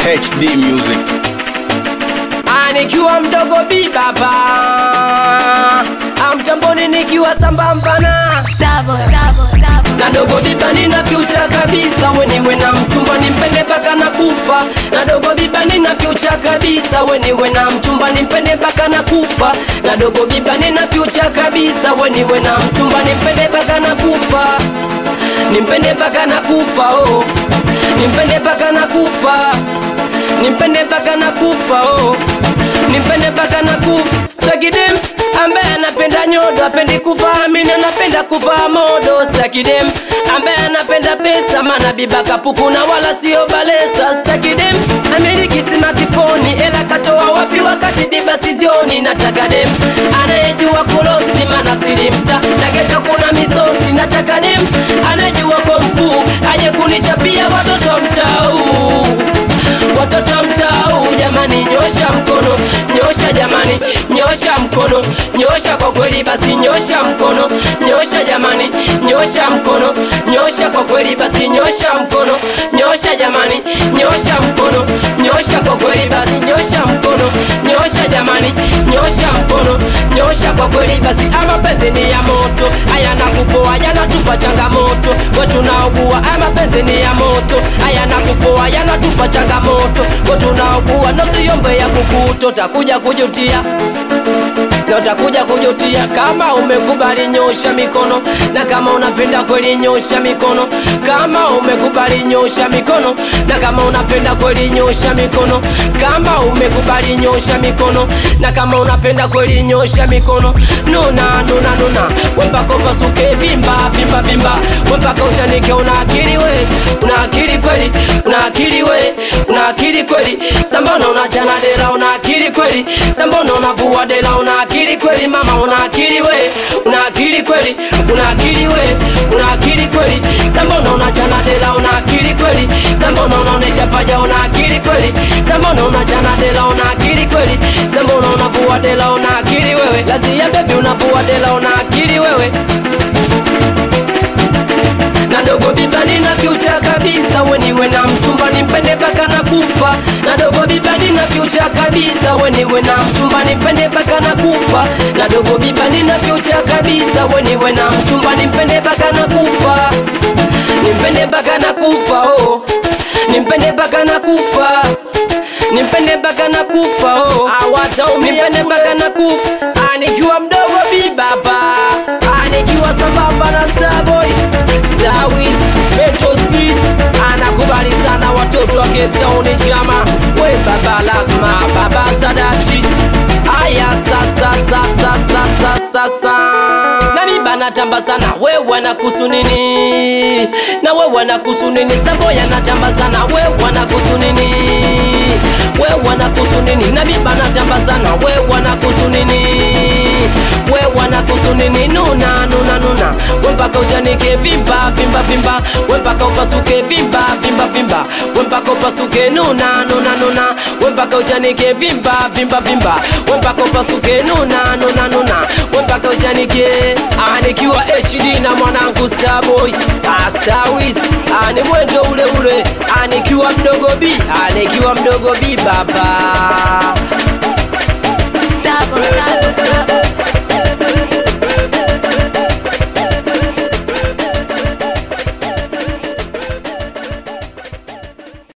HD Music. Nikiwa mdogo bi baba, amjamboni nikiwa sambamba na na dogo biba nina future kabisa, weniwe na mchumba nimpende paka na kufa. Na dogo biba nina future kabisa, weniwe na mchumba nimpende paka na kufa. Na dogo biba nina future kabisa, weniwe na mchumba nimpende paka na kufa. Nimpende paka na kufa, oh. Nimpende paka na kufa. Nimpende paka na kufa, oh. Nimpende paka na kufa. Staki dem ambaye anapenda nyodo, apendi kuvaa mini anapenda kuvaa modo. Staki dem ambaye anapenda pesa, mana biba kapuku na wala sio balesa. Staki dem amiliki smartphone, ela katoa wapi wakati biba sizioni. Nataka dem anayejua kulosti, mana silimta na geto kuna misosi. Nataka dem anayejua kumfu, aje kunichapia watoto wa mtau. Watoto wa mtau jamani, nyosha mkono, nyosha jamani, nyosha mkono, nyosha kwa kweli basi nyosha mkono, nyosha jamani, nyosha mkono, nyosha kwa kweli basi nyosha mkono, nyosha jamani, nyosha mkono, nyosha kwa kweli basi nyosha mkono, nyosha jamani, nyosha mkono, nyosha kwa kweli basi. Mapenzi ni ya moto, hayana kupoa, yanatupa changamoto. Wetu naugua, mapenzi ni ya moto, hayana kupoa, yanatupa changamoto. Wetu naugua, nosiombe ya kukuto, takuja kujutia na utakuja kujutia. Kama umekubali nyosha mikono, na kama unapenda kweli nyosha mikono. Kama umekubali nyosha mikono, na kama unapenda kweli nyosha mikono. Kama umekubali nyosha mikono, na kama unapenda kweli nyosha mikono. Nuna nuna nuna, wempako pasuke bimba bimba bimba. Wempaka uchanike, una akili we, una akili kweli, una akili we, una akili kweli. Sambona unachana dela, una akili kweli. Sambona unavua dela, una akili kweli. Mama una akili we, una akili kweli, una akili we, una akili kweli. Sambona unachana dela, una akili kweli. Sambona unaonesha paja, una akili kweli. Sambona unachana dela, una akili kweli. Sambona unavua dela, una akili wewe. Lazia baby unavua dela, una akili wewe. Na dogo biba nina future kabisa, weniwe na mchumba nimpende paka na kufa. Na dogo biba nina future kabisa, weniwe na mchumba nimpende paka na kufa. Na dogo biba nina future kabisa, weniwe na mchumba nimpende paka na kufa. Nimpende paka na kufa, oh. Nimpende paka na kufa. Nimpende paka na kufa, oh. Awataumia nimpende paka na kufa. Nikiwa mdogo bibaba, nikiwa sambamba na Starboy, Starwiz, Metro Skills. Anakubali sana watoto wa Cape Town chama. We baba Lakma, baba Sadati. Aya sasa na miba natamba sana, we wanakusu nini? Na we wanakusu nini? Starboy anatamba sana, we wanakusu nini? We wanakusu nini? Na miba natamba sana, we wanakusu nini? We wanakusu nini? Nuna nuna nuna, wempaka ushanike bimba bimba bimba. Wempaka upasuke bimba bimba bimba. Wempaka upasuke nuna nuna nuna, wempaka ushanike bimba bimba bimba. Wempaka upasuke nuna nuna nuna, wempaka ushanike. Nikiwa HD na mwanangu Starboy, Starwiz, ni mwendo ule ule. Nikiwa mdogo bi, nikiwa mdogo bi baba. Starboy.